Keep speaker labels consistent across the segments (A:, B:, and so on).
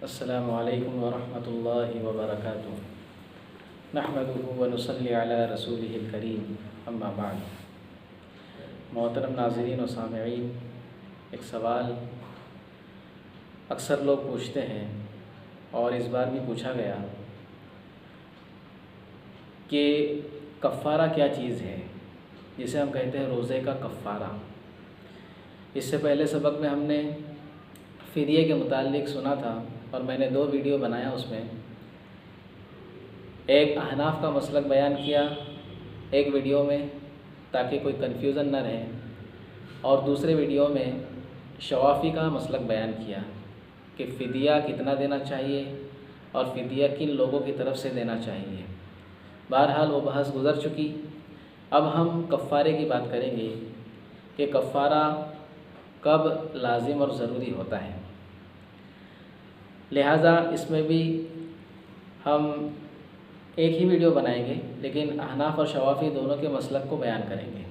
A: अस्सलामु अलैकुम वरहमतुल्लाहि वबरकातुहू। नहमदुहु व नुसल्ली अला रसूलिहिल करीम, अम्मा बाद। मोहतरम नाज़रीन व सामिईन, एक सवाल अक्सर लोग पूछते हैं और इस बार भी पूछा गया कि कफ़ारा क्या चीज़ है, जिसे हम कहते हैं रोज़े का कफ़ारा। इससे पहले सबक में हमने फ़िदिये के मुताल्लिक़ सुना था और मैंने 2 वीडियो बनाया। उसमें एक अहनाफ़ का मसलक बयान किया एक वीडियो में, ताकि कोई कन्फ्यूज़न न रहे, और दूसरे वीडियो में शवाफ़ी का मसलक बयान किया कि फ़िदिया कितना देना चाहिए और फ़िदिया किन लोगों की तरफ से देना चाहिए। बहरहाल वो बहस गुज़र चुकी। अब हम कफ़ारे की बात करेंगे कि कफ़ारा कब लाजिम और ज़रूरी होता है। लिहाजा इसमें भी हम एक ही वीडियो बनाएंगे, लेकिन अहनाफ़ और शवाफ़ी दोनों के मसलक को बयान करेंगे।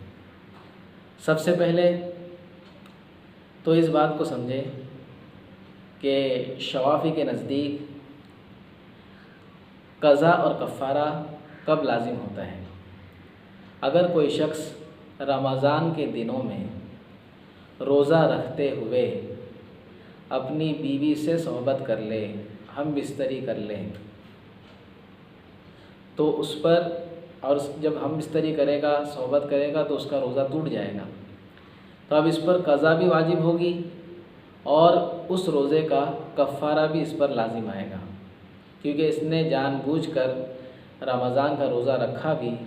A: सबसे पहले तो इस बात को समझें कि शवाफ़ी के नज़दीक क़ज़ा और कफ़ारा कब लाजिम होता है। अगर कोई शख्स रमज़ान के दिनों में रोज़ा रखते हुए अपनी बीवी से सोहबत कर ले, हम बिस्तरी कर लें, तो उस पर, और जब हम बिस्तरी करेगा, सोहबत करेगा, तो उसका रोज़ा टूट जाएगा। तो अब इस पर क़ज़ा भी वाजिब होगी और उस रोज़े का कफ़ारा भी इस पर लाजिम आएगा, क्योंकि इसने जानबूझकर रमज़ान का रोज़ा रखा भी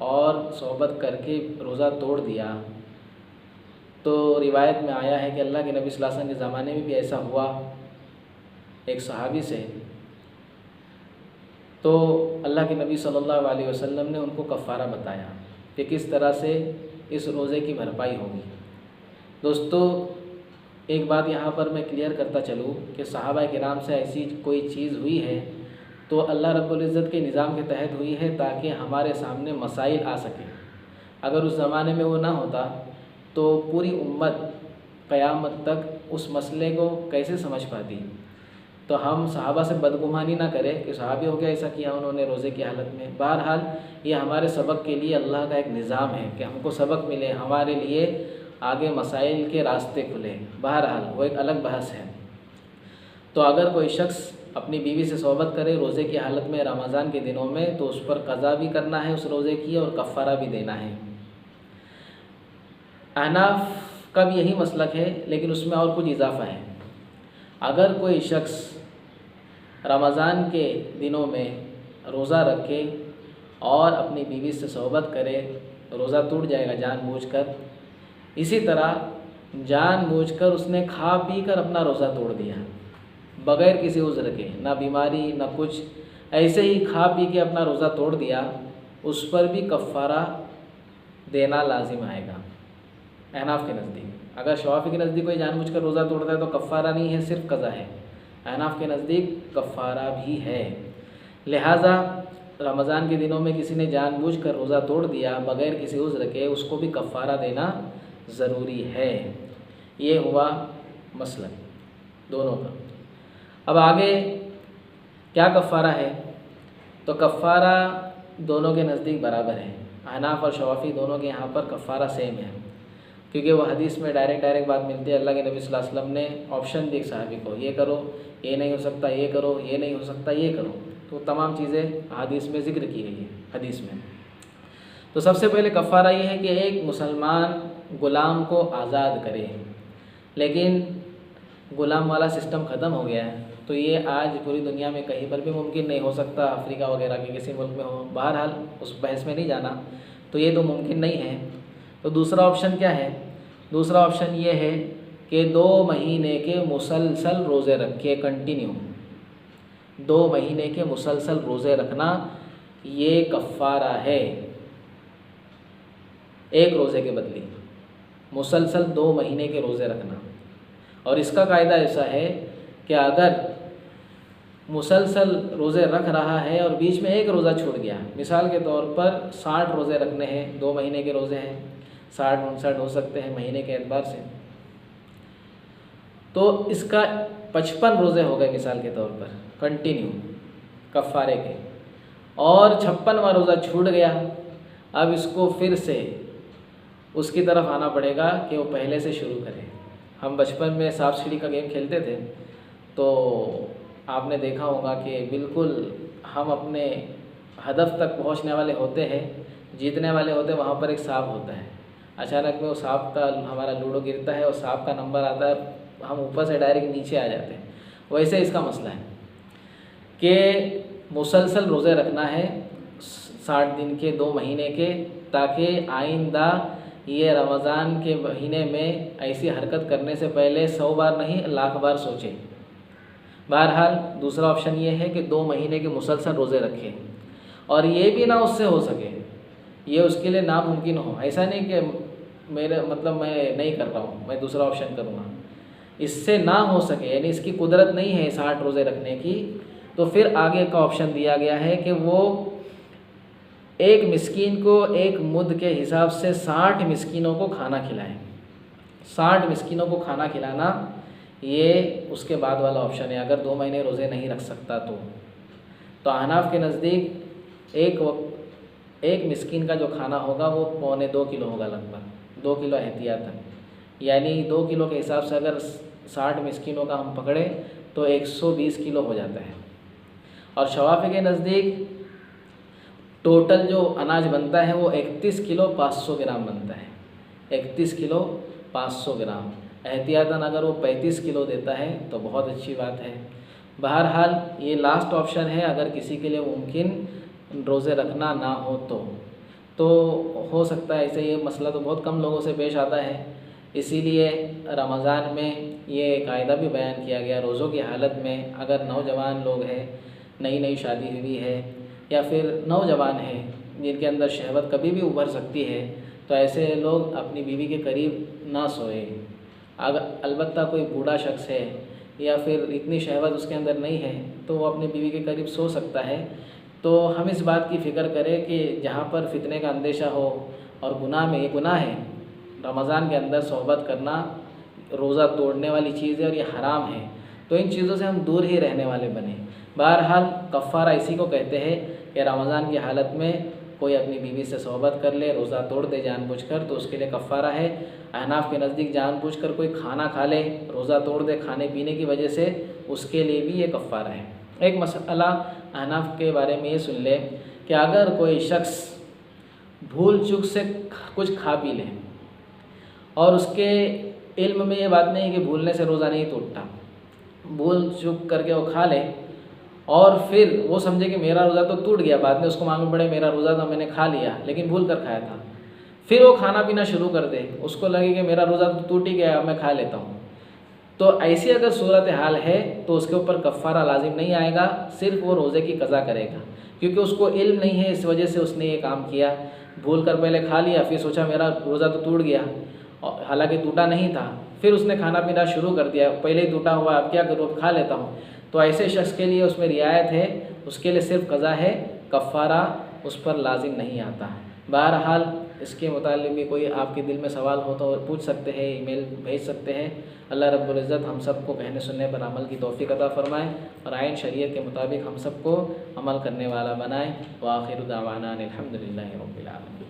A: और सोहबत करके रोज़ा तोड़ दिया। तो रिवायत में आया है कि अल्लाह के नबी सल्लल्लाहु अलैहि वसल्लम के ज़माने में भी ऐसा हुआ एक सहाबी से। तो अल्लाह के नबी सल्लल्लाहु अलैहि वसल्लम ने उनको कफ़ारा बताया कि किस तरह से इस रोज़े की भरपाई होगी। दोस्तों, एक बात यहाँ पर मैं क्लियर करता चलूँ कि सहाबा किराम से ऐसी कोई चीज़ हुई है तो अल्लाह रब्बुल इज़्ज़त के निज़ाम के तहत हुई है, ताकि हमारे सामने मसाइल आ सके। अगर उस ज़माने में वो ना होता तो पूरी उम्मत क़यामत तक उस मसले को कैसे समझ पाती। तो हम सहाबा से बदगुमानी ना करें कि सहाबी हो गया ऐसा किया उन्होंने रोज़े की हालत में। बहरहाल ये हमारे सबक के लिए अल्लाह का एक निज़ाम है कि हमको सबक मिले, हमारे लिए आगे मसाइल के रास्ते खुले। बहरहाल वो एक अलग बहस है। तो अगर कोई शख्स अपनी बीवी से सोहबत करे रोज़े की हालत में रमज़ान के दिनों में, तो उस पर क़ज़ा भी करना है उस रोज़े की और कफ़ारा भी देना है। अहनाफ़ का भी यही मसलक है, लेकिन उसमें और कुछ इजाफ़ा है। अगर कोई शख्स रमज़ान के दिनों में रोज़ा रखे और अपनी बीवी से सोहबत करे, रोज़ा टूट जाएगा जानबूझकर। इसी तरह जानबूझकर उसने खा पी कर अपना रोज़ा तोड़ दिया बग़ैर किसी उज़्र के, ना बीमारी ना कुछ, ऐसे ही खा पी के अपना रोज़ा तोड़ दिया, उस पर भी कफ़ारा देना लाजिम आएगा अहनाफ़ के नज़दीक। अगर शवाफ़ी के नज़दीक कोई जानबूझकर रोज़ा तोड़ता है तो कफ़ारा नहीं है, सिर्फ़ क़ज़ा है। अहनाफ़ के नज़दीक कफ़ारा भी है। लिहाजा रमज़ान के दिनों में किसी ने जानबूझकर रोज़ा तोड़ दिया बग़ैर किसी उज़्र के, उसको भी कफ़ारा देना ज़रूरी है। ये हुआ मसला दोनों का। अब आगे क्या कफ़ारा है, तो कफ़ारा दोनों के नज़दीक बराबर है। अहनाफ़ और शवाफ़ी दोनों के यहाँ पर कफ़ारा सेम है, क्योंकि वह हदीस में डायरेक्ट बात मिलती है। अल्लाह के नबी सल्लल्लाहु अलैहि वसल्लम ने ऑप्शन दी सहाबी को, ये करो, ये नहीं हो सकता, ये करो, ये नहीं हो सकता, ये करो। तो तमाम चीज़ें हदीस में ज़िक्र की गई है हदीस में। तो सबसे पहले कफ़ारा ये है कि एक मुसलमान ग़ुलाम को आज़ाद करे, लेकिन ग़ुलाम वाला सिस्टम ख़त्म हो गया है। तो ये आज पूरी दुनिया में कहीं पर भी मुमकिन नहीं हो सकता, अफ्रीका वगैरह के किसी मुल्क में हो। बहरहाल उस बहस में नहीं जाना, तो ये तो मुमकिन नहीं है। तो दूसरा ऑप्शन क्या है? दूसरा ऑप्शन ये है कि 2 महीने के मुसलसल रोज़े रखे, कंटिन्यू 2 महीने के मुसलसल रोज़े रखना, ये कफ़ारा है। एक रोज़े के बदले मुसलसल 2 महीने के रोज़े रखना। और इसका कायदा ऐसा है कि अगर मुसलसल रोज़े रख रहा है और बीच में एक रोज़ा छूट गया, मिसाल के तौर पर 60 रोज़े रखने हैं, 2 महीने के रोज़े हैं, 60-59 हो सकते हैं महीने के एतबार से, तो इसका 55 रोज़े हो गए मिसाल के तौर पर कंटिन्यू कफ़ारे के, और 56वां रोज़ा छूट गया। अब इसको फिर से उसकी तरफ आना पड़ेगा कि वो पहले से शुरू करे। हम बचपन में सांप सीढ़ी का गेम खेलते थे, तो आपने देखा होगा कि बिल्कुल हम अपने हदफ तक पहुंचने वाले होते हैं, जीतने वाले होते हैं, वहाँ पर एक सांप होता है। अचानक में वो सांप का हमारा लूडो गिरता है और सांप का नंबर आता है, हम ऊपर से डायरेक्ट नीचे आ जाते हैं। वैसे इसका मसला है कि मुसलसल रोज़े रखना है 60 दिन के, 2 महीने के, ताकि आइंदा ये रमज़ान के महीने में ऐसी हरकत करने से पहले 100 बार नहीं 1,00,000 बार सोचें। बहरहाल दूसरा ऑप्शन ये है कि 2 महीने के मुसलसल रोज़े रखें, और ये भी ना उससे हो सके, ये उसके लिए नामुमकिन हो। ऐसा नहीं कि मेरे मतलब मैं नहीं कर रहा हूँ, मैं दूसरा ऑप्शन करूँगा, इससे ना हो सके, यानी इसकी कुदरत नहीं है 60 रोज़े रखने की, तो फिर आगे का ऑप्शन दिया गया है कि वो एक मिस्कीन को एक मुद्द के हिसाब से 60 मिस्कीनों को खाना खिलाएं। 60 मिस्कीनों को खाना खिलाना ये उसके बाद वाला ऑप्शन है, अगर 2 महीने रोज़े नहीं रख सकता तो अहनाफ के नज़दीक एक मिस्कीन का जो खाना होगा वो 1.25 किलो होगा, लगभग 2 किलो एहतियातन, यानी 2 किलो के हिसाब से अगर 60 मिस्कीनों का हम पकड़े तो 120 किलो हो जाता है। और शवाफी के नज़दीक टोटल जो अनाज बनता है वो 31 किलो 500 ग्राम बनता है, 31 किलो 500 ग्राम। एहतियातन अगर वो 35 किलो देता है तो बहुत अच्छी बात है। बहरहाल ये लास्ट ऑप्शन है, अगर किसी के लिए मुमकिन रोज़े रखना ना हो तो हो सकता है। ऐसे ये मसला तो बहुत कम लोगों से पेश आता है, इसीलिए रमज़ान में ये कायदा भी बयान किया गया, रोज़ों की हालत में अगर नौजवान लोग हैं, नई नई शादी हुई है, या फिर नौजवान हैं जिनके अंदर शहवत कभी भी उभर सकती है, तो ऐसे लोग अपनी बीवी के करीब ना सोए। अगर अलबत्ता कोई बूढ़ा शख्स है या फिर इतनी शहवत उसके अंदर नहीं है तो वो अपनी बीवी के करीब सो सकता है। तो हम इस बात की फ़िक्र करें कि जहाँ पर फितने का अंदेशा हो और गुनाह में, ये गुनाह है, रमज़ान के अंदर सोहबत करना रोज़ा तोड़ने वाली चीज़ है और ये हराम है, तो इन चीज़ों से हम दूर ही रहने वाले बने। बहरहाल कफ़ारा इसी को कहते हैं कि रमज़ान की हालत में कोई अपनी बीवी से सोहबत कर ले, रोज़ा तोड़ दे जानबूझकर, तो उसके लिए कफ़ारा है। अहनाफ के नज़दीक जानबूझकर कोई खाना खा ले, रोज़ा तोड़ दे खाने पीने की वजह से, उसके लिए भी ये कफ़ारा है। एक मसला अहनाफ के बारे में ये सुन ले कि अगर कोई शख्स भूल चूक से कुछ खा पी ले और उसके इल्म में ये बात नहीं कि भूलने से रोज़ा नहीं टूटता, भूल चूक करके वो खा ले और फिर वो समझे कि मेरा रोज़ा तो टूट गया, बाद में उसको मालूम पड़े मेरा रोज़ा था, मैंने खा लिया लेकिन भूल कर खाया था, फिर वो खाना पीना शुरू कर दे, उसको लगे कि मेरा रोज़ा तो टूट ही गया, अब मैं खा लेता हूँ, तो ऐसी अगर सूरत हाल है तो उसके ऊपर कफ़ारा लाजिम नहीं आएगा, सिर्फ वो रोज़े की क़ज़ा करेगा, क्योंकि उसको इल्म नहीं है, इस वजह से उसने ये काम किया। भूल कर पहले खा लिया, फिर सोचा मेरा रोज़ा तो टूट गया, हालांकि टूटा नहीं था, फिर उसने खाना पीना शुरू कर दिया, पहले ही टूटा हुआ, अब क्या करूँ, अब खा लेता हूँ। तो ऐसे शख्स के लिए उसमें रियायत है, उसके लिए सिर्फ क़ज़ा है, कफ़ारा उस पर लाजिम नहीं आता। बहरहाल इसके मुताल्लिक़ भी कोई आपके दिल में सवाल हो तो पूछ सकते हैं, ईमेल भेज सकते हैं। अल्लाह रब्बुल इज़्ज़त हम सबको कहने सुनने पर अमल की तौफ़ीक़ अता फ़रमाए और आइन शरीयत के मुताबिक हम सबको अमल करने वाला बनाए। व आखिर दावाना अनिल हम्दुलिल्लाहि रब्बिल आलमीन।